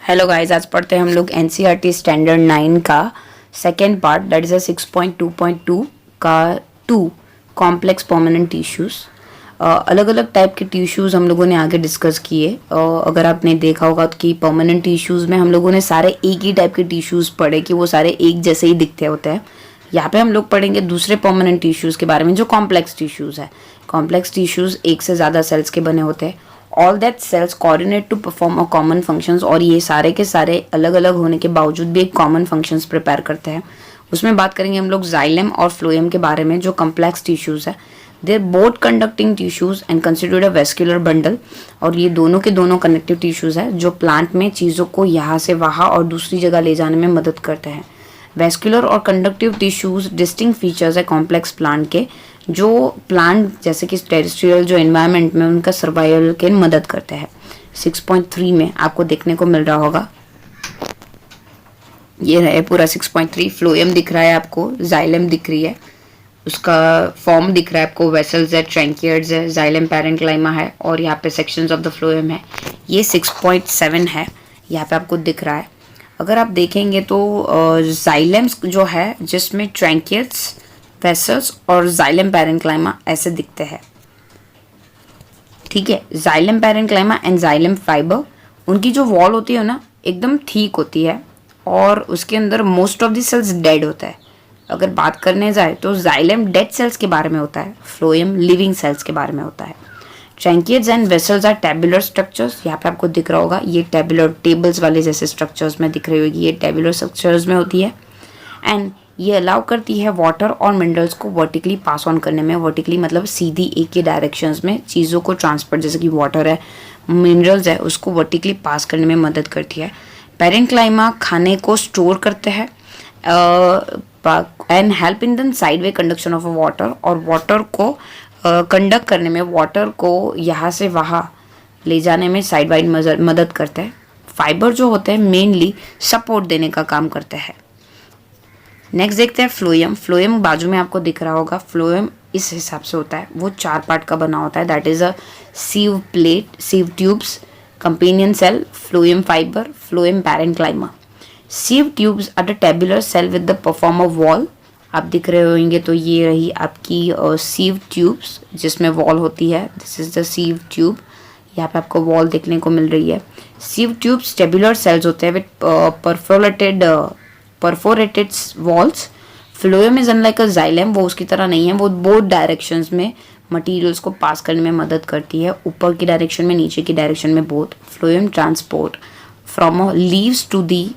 Hello guys, आज पढ़ते हैं हम लोग एनसीईआरटी स्टैंडर्ड 9 का सेकेंड पार्ट, दैट इज़ अ 6.2.2 का 2 कॉम्प्लेक्स परमानेंट टिश्यूज़। अलग अलग टाइप के टिश्यूज़ हम लोगों ने आगे डिस्कस किए। अगर आपने देखा होगा कि परमानेंट टिश्यूज़ में हम लोगों ने सारे एक ही टाइप के टिश्यूज़ पढ़े कि वो सारे एक जैसे ही दिखते होते हैं। यहाँ पे हम लोग पढ़ेंगे दूसरे परमानेंट टिश्यूज़ के बारे में जो कॉम्प्लेक्स टिश्यूज़ है। कॉम्प्लेक्स टिश्यूज़ एक से ज़्यादा सेल्स के बने होते हैं। All that cells coordinate to perform a common functions, और ये सारे के सारे अलग अलग होने के बावजूद भी एक कॉमन फंक्शंस प्रिपेयर करते हैं। उसमें बात करेंगे हम लोग जाइलम और फ्लोएम के बारे में जो कॉम्प्लेक्स टिश्यूज़ है। They are both conducting tissues and considered a vascular bundle, और ये दोनों के दोनों कनेक्टिव टिश्यूज़ है जो प्लांट में चीज़ों को यहाँ से वहाँ और दूसरी जगह ले जाने में मदद करते हैं। वेस्कुलर और कंडक्टिव टिश्यूज़ डिस्टिंक्ट फीचर्स है कॉम्प्लेक्स प्लांट के, जो प्लांट जैसे कि टेरेस्ट्रियल जो एनवायरनमेंट में उनका सर्वाइवल के मदद करते हैं। 6.3 में आपको देखने को मिल रहा होगा, ये है पूरा 6.3। फ्लोएम दिख रहा है आपको, जाइलम दिख रही है, उसका फॉर्म दिख रहा है आपको, वेसल्स है, ट्रैंकियर्ड्स है, जाइलम पैरेंक्लाइमा है, और यहाँ पे सेक्शंस ऑफ द फ्लोएम है। ये 6.7 है, यहाँ पे आपको दिख रहा है। अगर आप देखेंगे तो जाइलम जो है जिसमें ट्रैंकियर्ड्स, वेसल्स और जाइलम पैरेंक्लाइमा ऐसे दिखते हैं, ठीक है। जाइलम पैरेंक्लाइमा एंड जाइलम फाइबर, उनकी जो वॉल होती है ना एकदम ठीक होती है, और उसके अंदर most of the sales dead होता है। अगर बात करने जाए तो जाइलम डेड सेल्स के बारे में होता है, फ्लोएम लिविंग सेल्स के बारे में होता है। Tracheids and vessels are tubular structures, यहाँ पे आपको दिख रहा होगा, ये टेबुलर टेबल्स वाले जैसे स्ट्रक्चर्स में दिख रही होगी, ये टेबुलर स्ट्रक्चर्स में होती है। एंड ये अलाउ करती है वाटर और मिनरल्स को वर्टिकली पास ऑन करने में। वर्टिकली मतलब सीधी एक ही डायरेक्शंस में चीज़ों को ट्रांसफर, जैसे कि वाटर है, मिनरल्स है, उसको वर्टिकली पास करने में मदद करती है। पैरेंक्लाइमा खाने को स्टोर करते हैं and help in the side way conduction of water, और वाटर को कंडक्ट करने में, वाटर को यहाँ से वहाँ ले जाने में साइड वाइड मदद करते हैं। फाइबर जो होते हैं मेनली सपोर्ट देने का काम करते हैं। नेक्स्ट देखते हैं फ्लोएम। फ्लोएम बाजू में आपको दिख रहा होगा, फ्लोएम इस हिसाब से होता है, वो 4 पार्ट का बना होता है, that is a sieve plate, sieve tubes, companion cell, phloem fibre, phloem parenchyma. Sieve tubes are the tubular cell with the perform of wall, आप दिख रहे होंगे तो ये रही आपकी सीव ट्यूब्स जिसमें वॉल होती है, this is the sieve tube, यहाँ पे आपको वॉल देखने को मिल रही है। सीव ट्यूब्स टेबुलर सेल्स होते हैं with perforated walls. Phloem is unlike a xylem, वो उसकी तरह नहीं है, वो बोथ डायरेक्शंस में मटेरियल्स को पास करने में मदद करती है, ऊपर की डायरेक्शन में, नीचे की डायरेक्शन में, both. Phloem transport from leaves to the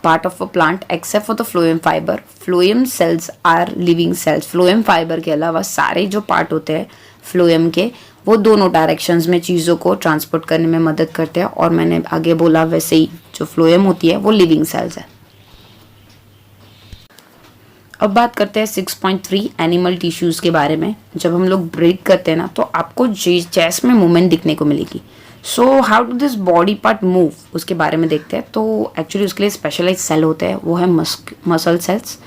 part of a plant except for the phloem fibre. Phloem cells are living cells. Phloem fibre के अलावा सारे जो पार्ट होते हैं फ्लोएम के, वो दोनों डायरेक्शंस में चीज़ों को ट्रांसपोर्ट करने में मदद करते हैं, और मैंने आगे बोला वैसे ही जो फ्लोएम होती है वो लिविंग सेल्स है। अब बात करते हैं 6.3 एनिमल टिश्यूज़ के बारे में। जब हम लोग ब्रीथ करते हैं ना तो आपको चेस्ट में मूवमेंट दिखने को मिलेगी। So how do this body part move, उसके बारे में देखते हैं। तो एक्चुअली उसके लिए स्पेशलाइज सेल होते हैं, वो है मसल सेल्स।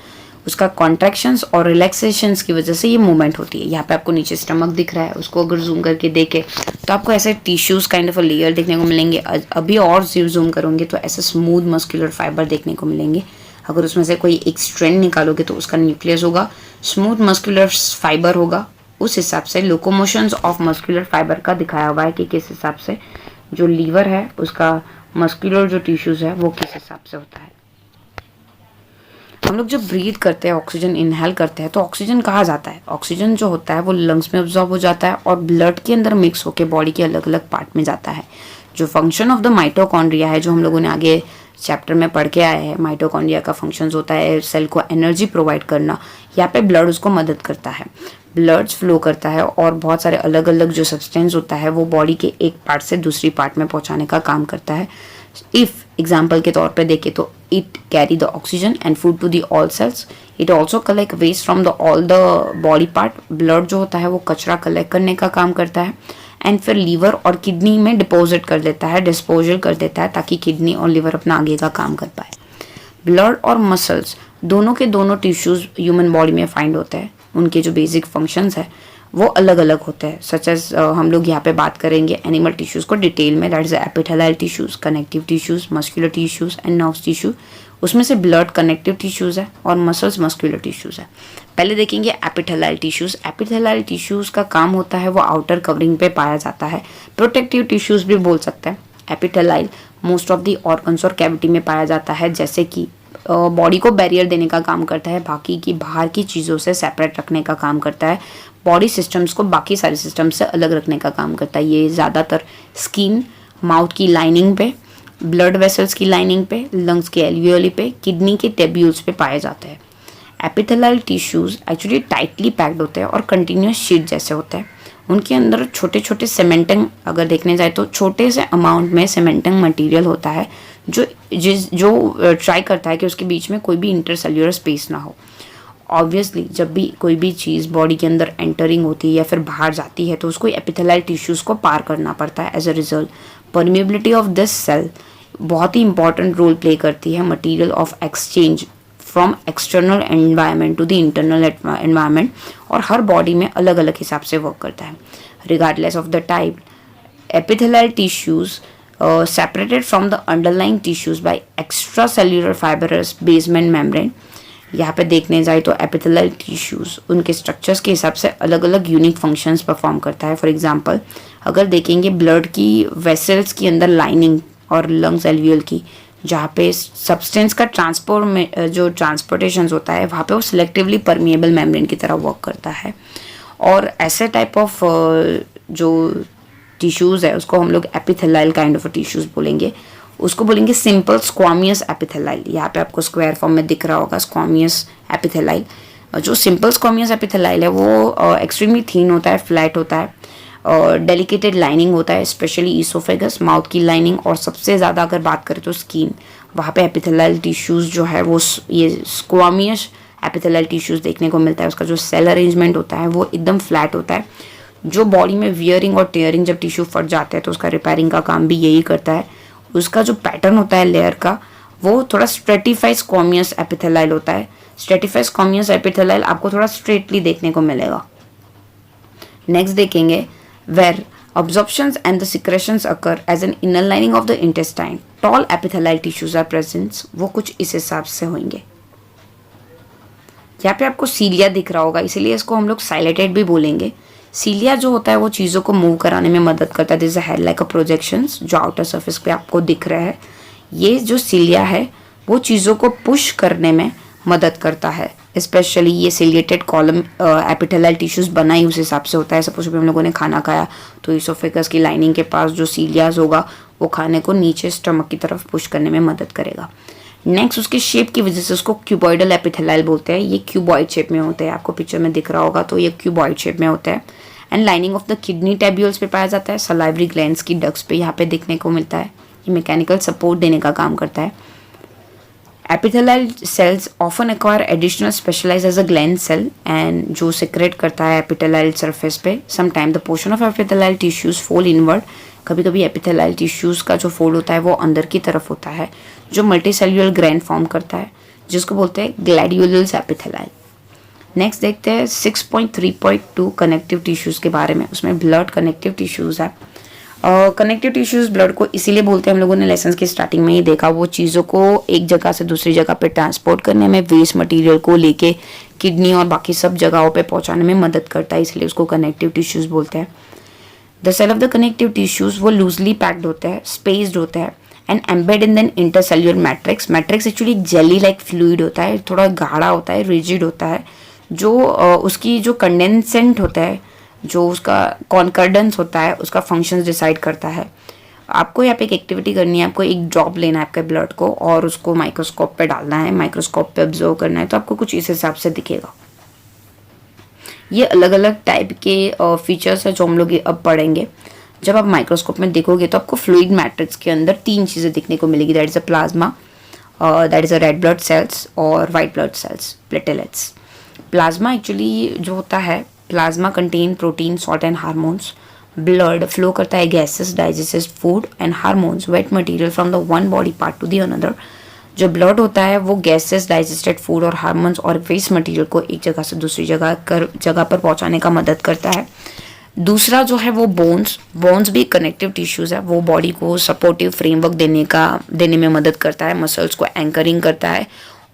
उसका कॉन्ट्रैक्शंस और रिलैक्सेशंस की वजह से ये मूवमेंट होती है। यहाँ पे आपको नीचे स्टमक दिख रहा है, उसको अगर जूम करके देखें तो आपको ऐसे tissues kind of a layer देखने को मिलेंगे। अभी और जूम करोगे तो ऐसे स्मूथ मस्कुलर फाइबर देखने को मिलेंगे। अगर उसमें से कोई एक स्ट्रैंड निकालोगे तो उसका न्यूक्लियस होगा, स्मूथ मस्कुलर फाइबर होगा। उस हिसाब से लोकोमोशंस ऑफ मस्कुलर फाइबर का दिखाया हुआ है कि किस हिसाब से जो लीवर है उसका मस्कुलर जो टिश्यूज़ है वो किस हिसाब से होता है। हम लोग जब ब्रीथ करते हैं, ऑक्सीजन इनहेल करते हैं, तो ऑक्सीजन कहाँ जाता है? ऑक्सीजन जो होता है वो लंग्स में ऑब्जॉर्ब हो जाता है और ब्लड के अंदर मिक्स होकर बॉडी के अलग अलग पार्ट में जाता है। जो फंक्शन ऑफ द माइटोकॉन्ड्रिया है, जो हम लोगों ने आगे चैप्टर में पढ़ के आए हैं, माइटोकॉन्ड्रिया का फंक्शंस होता है सेल को एनर्जी प्रोवाइड करना। यहाँ पे ब्लड उसको मदद करता है, ब्लड फ्लो करता है, और बहुत सारे अलग अलग जो सब्सटेंस होता है वो बॉडी के एक पार्ट से दूसरी पार्ट में पहुँचाने का काम करता है। इफ एग्जाम्पल के तौर पे देखें तो it carry the oxygen and food to the all cells. It also collect waste from the all the body part. Blood जो होता है वो कचरा कलेक्ट करने का काम करता है, एंड फिर लीवर और किडनी में डिपोजिट कर देता है, डिस्पोजल कर देता है, ताकि किडनी और लीवर अपना आगे का काम कर पाए। ब्लड और मसल्स दोनों के दोनों टिश्यूज ह्यूमन बॉडी में फाइंड होते हैं। उनके जो बेसिक फंक्शंस है, वो अलग अलग होते हैं। सच एज हम लोग यहाँ पे बात करेंगे एनिमल टिश्यूज़ को डिटेल में, that is epithelial tissues, connective tissues, muscular tissues and nerves tissue. उसमें से ब्लड कनेक्टिव टिश्यूज़ है और मसल्स मस्कुलर टिश्यूज़ है। पहले देखेंगे एपिथेलाइल टिश्यूज़। एपिथेलाइल टिश्यूज़ का काम होता है वो आउटर कवरिंग पे पाया जाता है, प्रोटेक्टिव टिश्यूज़ भी बोल सकते हैं। एपिथेलाइल मोस्ट ऑफ द ऑर्गन्स और कैविटी में पाया जाता है, जैसे कि बॉडी को बैरियर देने का काम करता है, बाकी की बाहर की चीज़ों से सेपरेट रखने का काम करता है, बॉडी सिस्टम्स को बाकी सारे सिस्टम से अलग रखने का काम करता है। ये ज़्यादातर स्किन, माउथ की लाइनिंग पे, ब्लड वेसल्स की लाइनिंग पे, लंग्स के एल्वियोली पे, किडनी के टेब्यूल्स पे पाए जाते हैं। एपिथेलाइल टिश्यूज़ एक्चुअली टाइटली पैक्ड होते हैं और कंटिन्यूस शीट जैसे होते हैं। उनके अंदर छोटे छोटे सीमेंटिंग, अगर देखने जाए तो छोटे से अमाउंट में सीमेंटिंग मटेरियल होता है जो ट्राई करता है कि उसके बीच में कोई भी इंटरसेल्युलर स्पेस ना हो। ऑब्वियसली जब भी कोई भी चीज़ बॉडी के अंदर एंटरिंग होती है या फिर बाहर जाती है तो उसको एपिथेलाइल टिश्यूज़ को पार करना पड़ता है। As a result permeability of this cell बहुत ही इंपॉर्टेंट रोल प्ले करती है material of exchange from external environment to the internal environment, और हर बॉडी में अलग अलग हिसाब से वर्क करता है। Regardless of the type, epithelial tissues separated from the underlying tissues by extracellular fibrous basement membrane। यहाँ पे देखने जाए तो एपिथेलाइल टिश्यूज़ उनके स्ट्रक्चर्स के हिसाब से अलग अलग यूनिक फंक्शंस परफॉर्म करता है। फॉर एग्जांपल अगर देखेंगे ब्लड की वेसल्स के अंदर लाइनिंग और लंग्स एल्वियल की, जहाँ पे सब्सटेंस का ट्रांसपोर्ट में जो ट्रांसपोर्टेशन होता है वहाँ पे वो सिलेक्टिवली परमिएबल मेम्ब्रेन की तरह वर्क करता है। और ऐसे टाइप ऑफ जो टिश्यूज़ है उसको हम लोग एपिथेलाइल काइंड ऑफ टिश्यूज़ बोलेंगे। उसको बोलेंगे सिंपल स्क्वामियस एपिथेलाइल। यहाँ पे आपको स्क्वायर फॉर्म में दिख रहा होगा स्क्वामियस एपिथेलाइल। जो सिंपल स्क्वामियस एपिथेलाइल है वो एक्सट्रीमली थीन होता है, फ्लैट होता है और डेलिकेटेड लाइनिंग होता है, स्पेशली ईसोफेगस, माउथ की लाइनिंग, और सबसे ज़्यादा अगर बात करें तो स्किन, वहाँ पे एपिथेलाइल टिश्यूज़ जो है वो ये स्क्वामियस एपिथेलाइल टिश्यूज़ देखने को मिलता है। उसका जो सेल अरेंजमेंट होता है वो एकदम फ्लैट होता है। जो बॉडी में वियरिंग और टेयरिंग जब टिश्यू फट जाते हैं तो उसका रिपेयरिंग का काम भी यही करता है। उसका जो पैटर्न होता है लेयर का वो थोड़ा स्ट्रेटिफाइड स्क्वामियस एपिथेलाइल होता है। स्ट्रेटिफाइड स्क्वामियस एपिथेलाइल आपको थोड़ा स्ट्रेटली देखने को मिलेगा। नेक्स्ट देखेंगे where absorptions and the secretions occur as an inner lining of the intestine, tall epithelial tissues are present। वो कुछ इस हिसाब से होंगे। यहाँ पे आपको सीलिया दिख रहा होगा, इसीलिए इसको हम लोग साइलेटेड भी बोलेंगे। सीलिया जो होता है वो चीज़ों को मूव कराने में मदद करता है। This is head like a projections जो आउटर सरफेस पे आपको दिख रहा है। ये जो सीलिया है वो चीज़ों को पुश करने में मदद करता है। स्पेशली ये सिलिएटेड कॉलम एपिथेलाइल टिश्यूज़ बना ही उस हिसाब से होता है। सपोज हम लोगों ने खाना खाया तो इसोफेगस की लाइनिंग के पास जो सीलियाज होगा वो खाने को नीचे स्टमक की तरफ पुश करने में मदद करेगा। नेक्स्ट उसके शेप की वजह से उसको क्यूबॉइडल एपिथेलाइल बोलते हैं। ये क्यूबॉइड शेप में होते हैं, आपको पिक्चर में दिख रहा होगा तो ये क्यूबॉइड शेप में होता है। And lining of the kidney टेब्यूल्स पे पाया जाता है। सलाइवरी ग्लैंड्स की डक्ट्स पे यहाँ पे देखने को मिलता है। ये मैकेनिकल सपोर्ट देने का काम करता है। Epithelial cells often acquire additional specialise as a gland cell and जो सिक्रेट करता है एपिथेलाइल सरफेस पे। Sometime the portion of epithelial tissues fold inward. कभी कभी एपिथेलाइल टिश्यूज का जो फोल्ड होता है वो अंदर की तरफ होता है, जो मल्टीसेल्युलर ग्रैंड फॉर्म करता है, जिसको बोलते हैं ग्लैडियोलस एपिथेलाइल। नेक्स्ट देखते हैं 6.3.2 कनेक्टिव टिश्यूज़ के बारे में। उसमें ब्लड कनेक्टिव टिश्यूज़ है। कनेक्टिव टिश्यूज़ ब्लड को इसीलिए बोलते हैं, हम लोगों ने लेसन की स्टार्टिंग में ही देखा, वो चीज़ों को एक जगह से दूसरी जगह पे ट्रांसपोर्ट करने में, वेस्ट मटेरियल को लेके किडनी और बाकी सब जगहों पे पहुंचाने में मदद करता है, इसलिए उसको कनेक्टिव टिश्यूज़ बोलते हैं। The cell of the connective tissues वो लूजली पैक्ड होते हैं, स्पेस्ड होते हैं and embed in then intercellular matrix. Matrix actually jelly like fluid होता है, थोड़ा गाढ़ा होता है, रिजिड होता है, जो उसकी जो कंडेंसेंट होता है, जो उसका कॉन्कर्डेंस होता है, उसका फंक्शंस डिसाइड करता है। आपको यहाँ पे एक एक्टिविटी करनी है, आपको एक ड्रॉप लेना है आपके ब्लड को और उसको माइक्रोस्कोप पे डालना है, माइक्रोस्कोप पे ऑब्जर्व करना है, तो आपको कुछ इस हिसाब से दिखेगा। ये अलग अलग टाइप के फीचर्स है जो हम लोग अब पढ़ेंगे। जब आप माइक्रोस्कोप में देखोगे तो आपको फ्लूइड मैट्रिक्स के अंदर तीन चीज़ें दिखने को मिलेगी। That is a plasma, that is a red blood cells और white blood cells, platelets. Plasma actually जो होता है, plasma contain protein, salt and hormones. Blood flow करता है gases, digested food and hormones, waste material from the one body part to the another. जो blood होता है वो गैसेस, डाइजेस्टेड फूड और हार्मोन्स और वेस्ट मटेरियल को एक जगह से दूसरी जगह पर पहुंचाने का मदद करता है। दूसरा जो है वो बोन्स भी कनेक्टिव टिश्यूज है, वो बॉडी को सपोर्टिव फ्रेमवर्क देने में मदद करता है, मसल्स को एंकरिंग करता है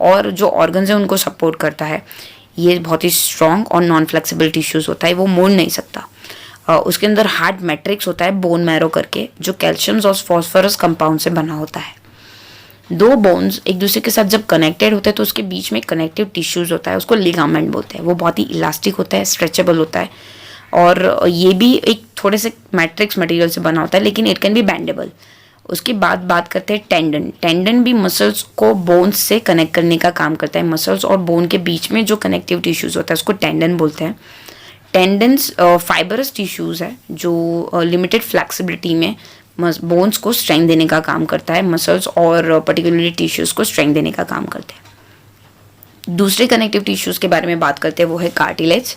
और जो ऑर्गन्स है उनको सपोर्ट करता है। ये बहुत ही स्ट्रॉन्ग और नॉन फ्लेक्सिबल टिश्यूज होता है, वो मोड़ नहीं सकता। उसके अंदर हार्ड मैट्रिक्स होता है बोन मैरो करके, जो कैल्शियम और फॉस्फोरस कंपाउंड से बना होता है। दो बोन्स एक दूसरे के साथ जब कनेक्टेड होते हैं तो उसके बीच में कनेक्टिव टिश्यूज होता है, उसको लिगामेंट बोलते हैं। वो बहुत ही इलास्टिक होता है, स्ट्रेचेबल होता है और ये भी एक थोड़े से मैट्रिक्स मटेरियल से बना होता है, लेकिन इट कैन बी बेंडेबल। उसके बाद बात करते हैं टेंडन। टेंडन भी मसल्स को बोन्स से कनेक्ट करने का काम करता है। मसल्स और बोन के बीच में जो कनेक्टिव टिश्यूज होता है उसको टेंडन बोलते हैं। टेंडन्स फाइबरस टिश्यूज है जो लिमिटेड फ्लेक्सिबिलिटी में बोन्स को स्ट्रेंथ देने का काम करता है, मसल्स और पर्टिकुलरली टिश्यूज को स्ट्रेंथ देने का काम करते हैं। दूसरे कनेक्टिव टिश्यूज के बारे में बात करते हैं, वो है cartilage.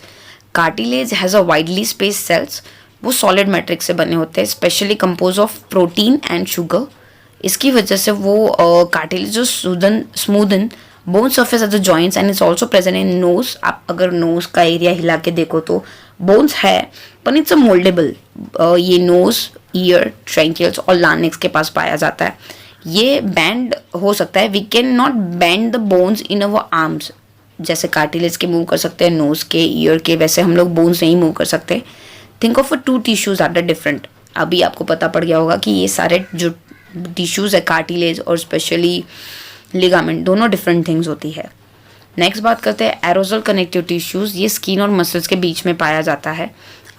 Cartilage has a widely space cells, वो सॉलिड मैट्रिक्स से बने होते हैं, specially compose of protein and sugar. इसकी वजह से वो कार्टिलेज जो smoothen bone surface at the joints and it's also present in nose. आप अगर नोज का एरिया हिला के देखो तो बोन्स है, पर इट्स अ मोल्डेबल। ये नोज, ईयर, ट्रैंकियल्स और लार्निक्स के पास पाया जाता है। ये बैंड हो सकता है, we can not bend the bones in our arms. जैसे कार्टिलेज के मूव कर सकते हैं, नोज के, ईयर के, वैसे हम लोग बोन्स नहीं मूव कर सकते। Think of two tissues are the different. अभी आपको पता पड़ गया होगा कि ये सारे जो टिश्यूज है, कार्टिलेज और स्पेशली लिगामेंट, दोनों डिफरेंट थिंग्स होती है। नेक्स्ट बात करते हैं एरोजल कनेक्टिव टिश्यूज। ये स्किन और मसल्स के बीच में पाया जाता है,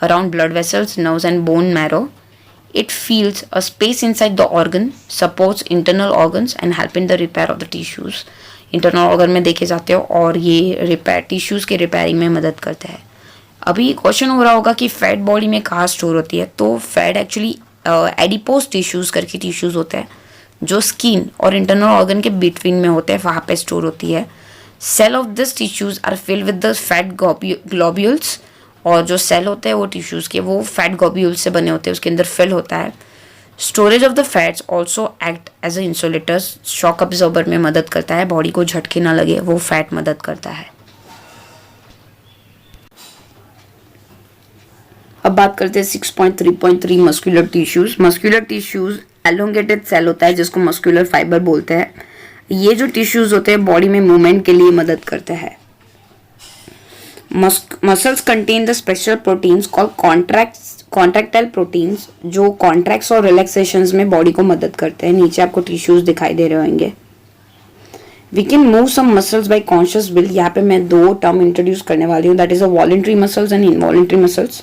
around blood vessels, nerves and bone marrow. It fills a space inside the organ, supports internal organs and help in the repair of the tissues. Internal organ में देखे जाते हो और ये रिपेयर टिश्यूज के रिपेयरिंग में मदद करता है। अभी क्वेश्चन हो रहा होगा कि फैट बॉडी में कहाँ स्टोर होती है, तो फैट एक्चुअली एडिपोज टिश्यूज करके टिश्यूज होते हैं जो स्किन और इंटरनल ऑर्गन के बिटवीन में होते हैं, वहाँ पे स्टोर होती है। Cell of this tissues are filled with the fat globules, और जो सेल होते हैं वो टिश्यूज के वो फैट ग्लोब्यूल्स से बने होते हैं, उसके अंदर फिल होता है। Storage of the fats also act as a insulators, shock absorber में मदद करता है, बॉडी को झटके ना लगे वो फैट मदद करता है। अब बात करते हैं 6.3.3 muscular tissues. Muscular tissues elongated cell होता है जिसको मस्कुलर फाइबर बोलते हैं। ये जो टिश्यूज होते हैं बॉडी में मूवमेंट के लिए मदद करते हैं। Muscles contain the special proteins called contractile proteins, जो कॉन्ट्रैक्ट्स और रिलैक्सेशंस में बॉडी को मदद करते हैं। नीचे आपको टिश्यूज दिखाई दे रहे होंगे। We can move some muscles by conscious will. यहाँ पे मैं दो टर्म इंट्रोड्यूस करने वाली हूँ, that is a voluntary muscles and involuntary muscles.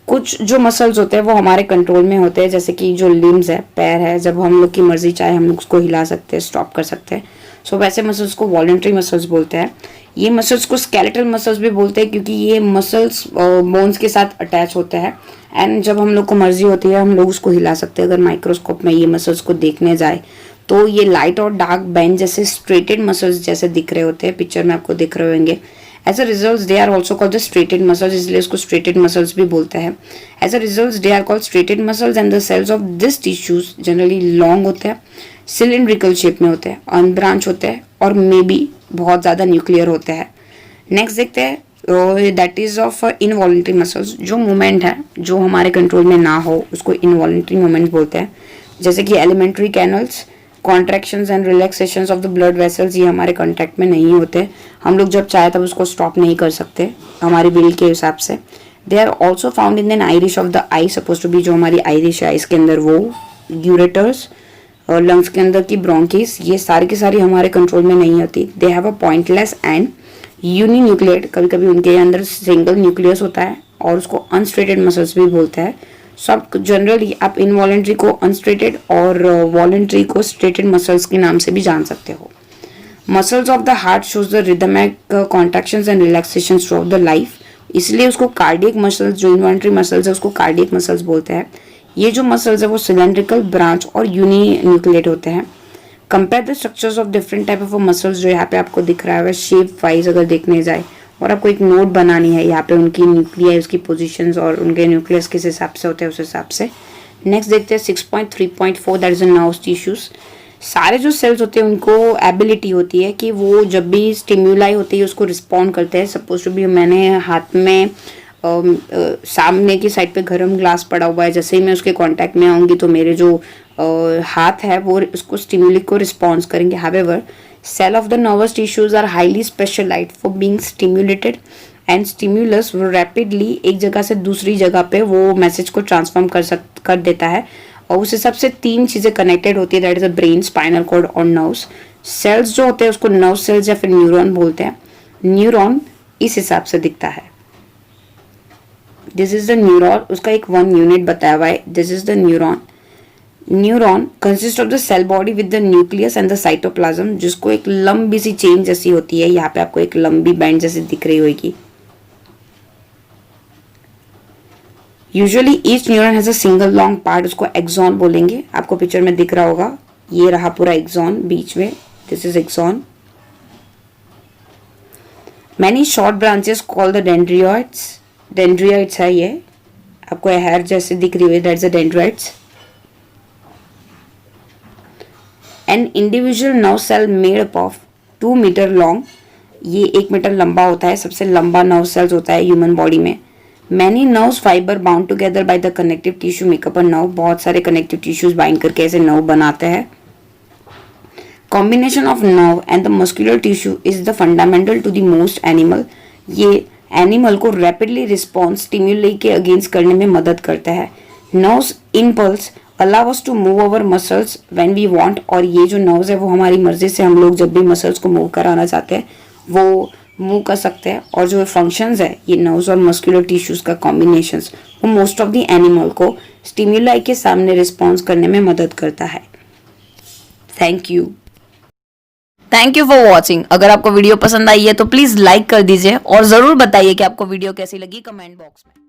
कुछ जो मसल्स होते हैं वो हमारे कंट्रोल में होते हैं, जैसे कि जो लिम्स है, पैर है, जब हम लोग की मर्जी चाहे हम लोग उसको हिला सकते हैं, स्टॉप कर सकते हैं। सो वैसे मसल्स को वॉलंटरी मसल्स बोलते हैं। ये मसल्स को स्केलेटल मसल्स भी बोलते हैं क्योंकि ये मसल्स बोन्स के साथ अटैच होते हैं एंड जब हम लोग को मर्जी होती है हम लोग उसको हिला सकते हैं। अगर माइक्रोस्कोप में ये मसल्स को देखने जाए तो ये लाइट और डार्क बैंड जैसे स्ट्रेटेड मसल्स जैसे दिख रहे होते हैं, पिक्चर में आपको दिख रहे होंगे। As a result they are also called the striated muscles, इसलिए इसको स्ट्रेटेड मसल्स भी बोलते हैं। As a result they are called striated muscles and the cells of this tissues generally long होते हैं, सिलिंड्रिकल शेप में होते हैं, अनब्रांच होते हैं और मे बी बहुत ज़्यादा न्यूक्लियर होते हैं। नेक्स्ट देखते हैं that is of involuntary muscles. जो मूवमेंट है जो हमारे कंट्रोल में ना हो उसको इनवॉलंटरी मूवमेंट बोलते हैं, जैसे कि alimentary canals, contractions and relaxations of the blood vessels. ये हमारे कॉन्टैक्ट में नहीं होते, हम लोग जब चाहे तब उसको स्टॉप नहीं कर सकते हमारी बिल के हिसाब से। They are also found in an iris of the eye, suppose to be जो हमारी आइरिश है इसके अंदर वो, यूरेटर्स और लंग्स के अंदर की ब्रोंकिस, ये सारी की सारी हमारे कंट्रोल में नहीं होती। They have a pointless and uninucleate, कभी कभी उनके अंदर सिंगल न्यूक्लियस होता है और उसको अनस्ट्रेटेड मसल्स भी बोलते हैं। सब जनरली आप इनवॉलंटरी को अनस्ट्रेटेड और वॉलंटरी को स्ट्रेटेड मसल्स के नाम से भी जान सकते हो। Muscles of the heart shows the rhythmic contractions and relaxations through out the life, इसलिए उसको कार्डियक मसल्स, जो इनवॉलंटरी मसल्स है उसको कार्डियक मसल्स बोलते हैं। ये जो मसल्स है वो सिलेंड्रिकल, ब्रांच और यूनिन्यूक्लिएट होते हैं। Compare the structures of different type of muscles, जो यहाँ पे आपको दिख रहा है शेप वाइज अगर देखने जाए और आपको एक नोट बनानी है यहाँ पे उनकी न्यूक्लियाई, उसकी पोजीशंस और उनके न्यूक्लियस किस हिसाब से होते हैं उस हिसाब से। नेक्स्ट देखते हैं 6.3.4 that is a nerve tissues. सारे जो सेल्स होते हैं उनको एबिलिटी होती है कि वो जब भी स्टिम्युलाई होती है उसको रिस्पॉन्ड करते हैं। सपोज टू भी मैंने हाथ में सामने की साइड पे गर्म ग्लास पड़ा हुआ है, जैसे ही मैं उसके कांटेक्ट में आऊँगी तो मेरे जो हाथ है वो उसको स्टिम्युली को रिस्पॉन्स करेंगे। However cell of the nervous tissues are highly specialised for being stimulated and stimulus वो रैपिडली एक जगह से दूसरी जगह पे वो मैसेज को ट्रांसफॉर्म कर देता है। और उस हिसाब से 3 चीज़ें कनेक्टेड होती है, that is the brain, spinal cord और नर्व्स। सेल्स जो होते हैं उसको नर्व सेल्स या फिर न्यूरॉन बोलते हैं। न्यूरॉन इस हिसाब से दिखता है। दिस इज द न्यूरॉन, उसका एक 1 यूनिट बताया हुआ है। This is the neuron. Neuron consist of the cell body with the nucleus and the cytoplasm, जिसको एक लंबी सी चेन जैसी होती है। यहाँ पे आपको एक लंबी बैंड जैसी दिख रही होगी। Usually each neuron has a single long part, उसको एक्सॉन बोलेंगे। आपको पिक्चर में दिख रहा होगा, ये रहा पूरा एक्सॉन बीच में, this is axon. Many short branches call the dendroids, dendroids है ये, आपको हेयर जैसे दिख रही है, that's the dendroids. An individual nerve cell made up of 2 metre long, ये 1 मीटर लंबा होता है, सबसे लंबा नर्व सेल्स होता है ह्यूमन बॉडी में। Many nerves fibre bound together by the connective tissue makeup a nerve, बहुत सारे कनेक्टिव टिश्यूज बाइंड करके ऐसे नर्व बनाते हैं। Combination of nerve and the muscular tissue is the fundamental to the most animal, ये animal को rapidly response stimuli के against करने में मदद करता है। Nerves impulse allow us to move our muscles when we want, और ये जो नर्व्स है वो हमारी मर्जी से हम लोग जब भी मसल्स को मूव कराना चाहते हैं वो मूव कर सकते हैं। और जो फंक्शंस है ये नर्व्स और मस्कुलर टिश्यूज का कॉम्बिनेशंस वो मोस्ट ऑफ द एनिमल को स्टिम्युलाई के सामने रिस्पॉन्स करने में मदद करता है। Thank you for watching. अगर आपको वीडियो पसंद आई है तो प्लीज लाइक कर दीजिए और जरूर बताइए कि आपको वीडियो कैसी लगी कमेंट बॉक्स में।